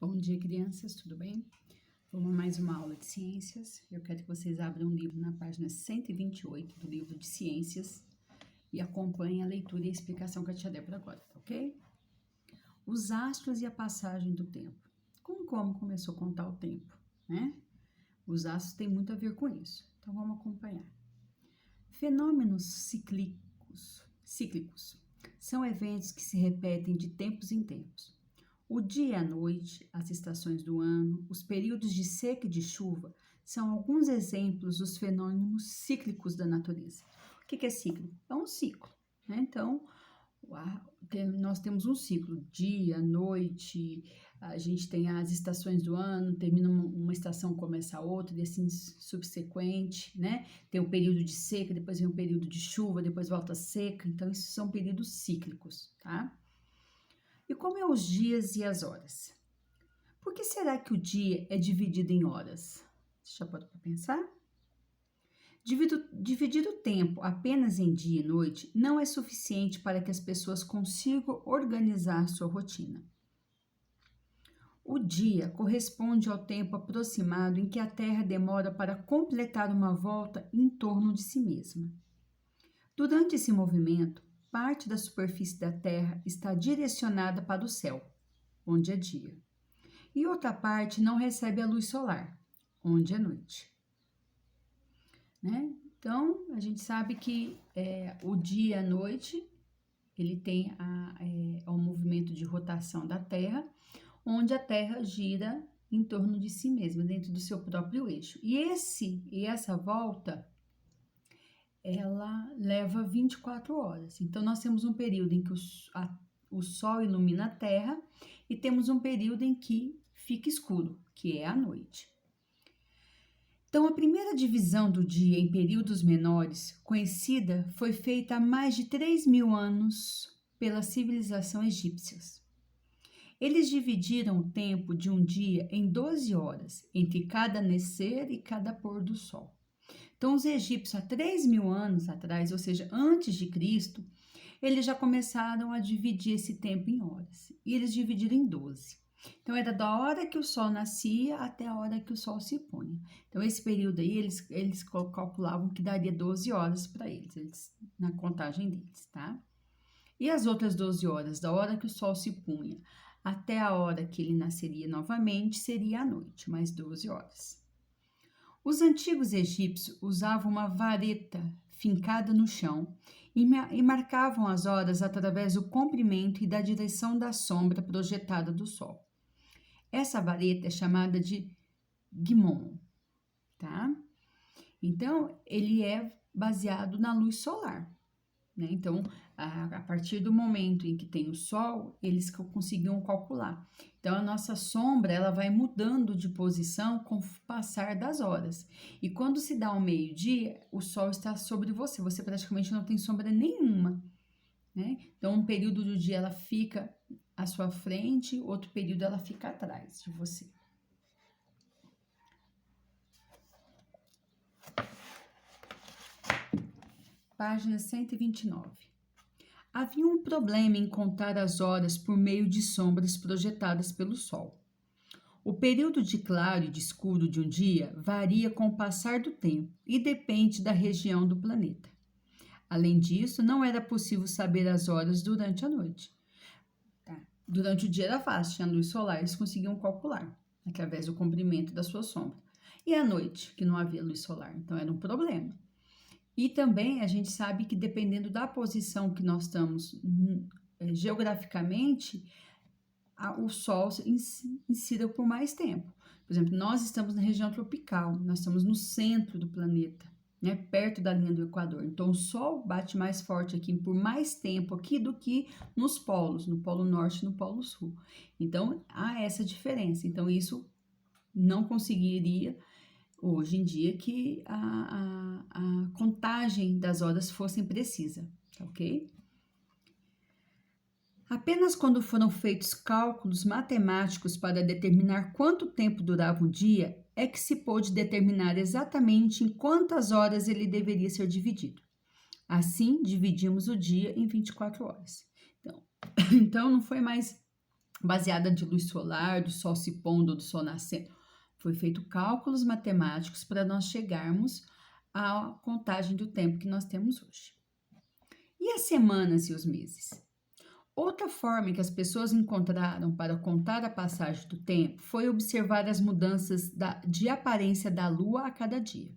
Bom dia, crianças, tudo bem? Vamos a mais uma aula de ciências. Eu quero que vocês abram um livro na página 128 do livro de ciências e acompanhem a leitura e a explicação que eu te dei por agora, tá ok? Os astros e a passagem do tempo. Como começou a contar o tempo, né? Os astros têm muito a ver com isso, então vamos acompanhar. Fenômenos cíclicos são eventos que se repetem de tempos em tempos. O dia e a noite, as estações do ano, os períodos de seca e de chuva são alguns exemplos dos fenômenos cíclicos da natureza. O que é cíclico? É um ciclo, né? Então, nós temos um ciclo, dia, noite, a gente tem as estações do ano, termina uma estação, começa a outra, e assim subsequente, né? Tem o período de seca, depois vem o período de chuva, depois volta a seca, então isso são períodos cíclicos, tá? E como é os dias e as horas? Por que será que o dia é dividido em horas? Você já parou para pensar? Dividir o tempo apenas em dia e noite não é suficiente para que as pessoas consigam organizar sua rotina. O dia corresponde ao tempo aproximado em que a Terra demora para completar uma volta em torno de si mesma. Durante esse movimento, parte da superfície da Terra está direcionada para o céu, onde é dia, e outra parte não recebe a luz solar, onde é noite. Né? Então, a gente sabe que o dia e a noite, ele tem um movimento de rotação da Terra, onde a Terra gira em torno de si mesma, dentro do seu próprio eixo. E essa volta, ela leva 24 horas. Então, nós temos um período em que o Sol ilumina a Terra e temos um período em que fica escuro, que é a noite. Então, a primeira divisão do dia em períodos menores, conhecida, foi feita há mais de 3.000 anos pela civilização egípcia. Eles dividiram o tempo de um dia em 12 horas, entre cada nascer e cada pôr do sol. Então, os egípcios, há 3.000 anos atrás, ou seja, antes de Cristo, eles já começaram a dividir esse tempo em horas. E eles dividiram em 12. Então, era da hora que o sol nascia até a hora que o sol se punha. Então, esse período aí, eles calculavam que daria 12 horas para eles, na contagem deles, tá? E as outras 12 horas, da hora que o sol se punha até a hora que ele nasceria novamente, seria a noite, mais 12 horas. Os antigos egípcios usavam uma vareta fincada no chão e marcavam as horas através do comprimento e da direção da sombra projetada do sol. Essa vareta é chamada de gimon, tá? Então, ele é baseado na luz solar, né? Então, a partir do momento em que tem o sol, eles conseguiam calcular. Então, a nossa sombra, ela vai mudando de posição com o passar das horas. E quando se dá ao meio-dia, o sol está sobre você. Você praticamente não tem sombra nenhuma, né? Então, um período do dia ela fica à sua frente, outro período ela fica atrás de você. Página 129. Havia um problema em contar as horas por meio de sombras projetadas pelo sol. O período de claro e de escuro de um dia varia com o passar do tempo e depende da região do planeta. Além disso, não era possível saber as horas durante a noite. Durante o dia era fácil, tinha luz solar, eles conseguiam calcular através do comprimento da sua sombra. E à noite, que não havia luz solar, então era um problema. E também a gente sabe que dependendo da posição que nós estamos geograficamente, o sol incida por mais tempo. Por exemplo, nós estamos na região tropical, nós estamos no centro do planeta, né, perto da linha do Equador. Então, o sol bate mais forte aqui por mais tempo aqui do que nos polos, no Polo Norte e no Polo Sul. Então, há essa diferença. Então, isso não conseguiria hoje em dia que a contagem das horas fosse precisa, tá ok? Apenas quando foram feitos cálculos matemáticos para determinar quanto tempo durava um dia, é que se pôde determinar exatamente em quantas horas ele deveria ser dividido. Assim, dividimos o dia em 24 horas. Então não foi mais baseada de luz solar, do sol se pondo, do sol nascendo. Foi feito cálculos matemáticos para nós chegarmos à contagem do tempo que nós temos hoje. E as semanas e os meses? Outra forma que as pessoas encontraram para contar a passagem do tempo foi observar as mudanças de aparência da Lua a cada dia.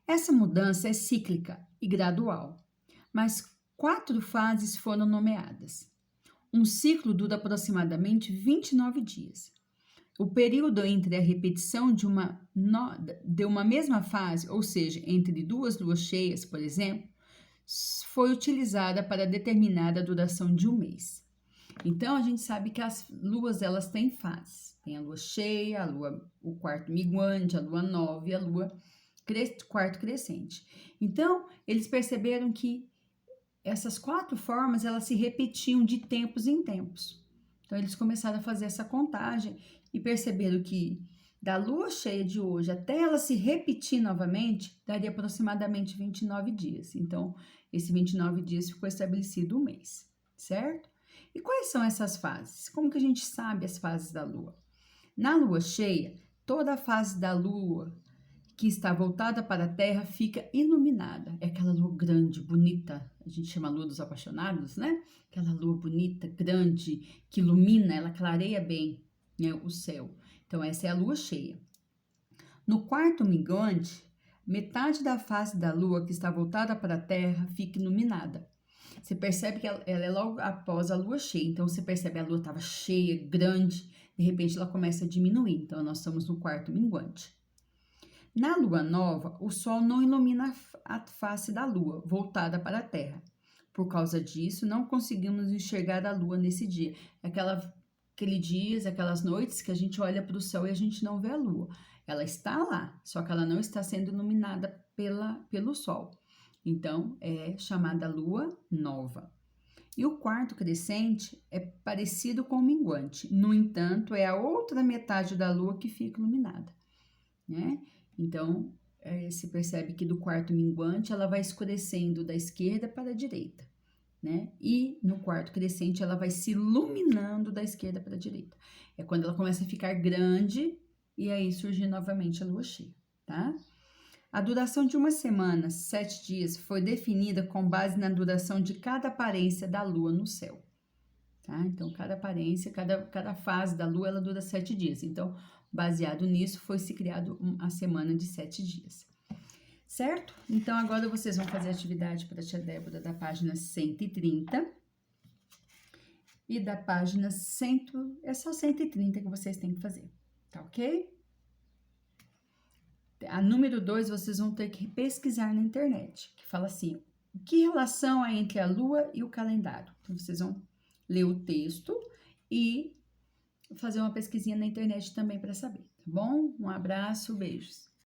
Essa mudança é cíclica e gradual, mas 4 fases foram nomeadas. Um ciclo dura aproximadamente 29 dias. O período entre a repetição de uma mesma fase, ou seja, entre 2 luas cheias, por exemplo, foi utilizada para determinar a duração de um mês. Então, a gente sabe que as luas, elas têm fases. Tem a lua cheia, o quarto minguante, a lua nova e a lua quarto crescente. Então, eles perceberam que essas 4 formas, elas se repetiam de tempos em tempos. Então, eles começaram a fazer essa contagem e perceberam que da lua cheia de hoje até ela se repetir novamente, daria aproximadamente 29 dias. Então, esse 29 dias ficou estabelecido um mês, certo? E quais são essas fases? Como que a gente sabe as fases da lua? Na lua cheia, toda a fase da lua que está voltada para a Terra fica iluminada. É aquela lua grande, bonita, a gente chama lua dos apaixonados, né? Aquela lua bonita, grande, que ilumina, ela clareia bem, né, o céu. Então, essa é a lua cheia. No quarto minguante, metade da face da lua que está voltada para a Terra fica iluminada. Você percebe que ela é logo após a lua cheia. Então, você percebe que a lua estava cheia, grande, de repente ela começa a diminuir. Então, nós estamos no quarto minguante. Na lua nova, o sol não ilumina a face da lua, voltada para a Terra. Por causa disso, não conseguimos enxergar a lua nesse dia. Aquelas noites que a gente olha para o céu e a gente não vê a lua. Ela está lá, só que ela não está sendo iluminada pelo sol. Então, é chamada lua nova. E o quarto crescente é parecido com o minguante. No entanto, é a outra metade da lua que fica iluminada, né? Então, se percebe que do quarto minguante, ela vai escurecendo da esquerda para a direita, né? E no quarto crescente, ela vai se iluminando da esquerda para a direita. É quando ela começa a ficar grande e aí surge novamente a lua cheia, tá? A duração de uma semana, 7 dias, foi definida com base na duração de cada aparência da lua no céu, tá? Então, cada aparência, cada fase da lua, ela dura 7 dias. Então, baseado nisso, foi-se criado a semana de 7 dias. Certo? Então, agora vocês vão fazer a atividade para a tia Débora da página 130 e da página 100, é só 130 que vocês têm que fazer, tá ok? A número 2, vocês vão ter que pesquisar na internet, que fala assim, que relação há entre a lua e o calendário? Então, vocês vão ler o texto e fazer uma pesquisinha na internet também para saber, tá bom? Um abraço, beijos.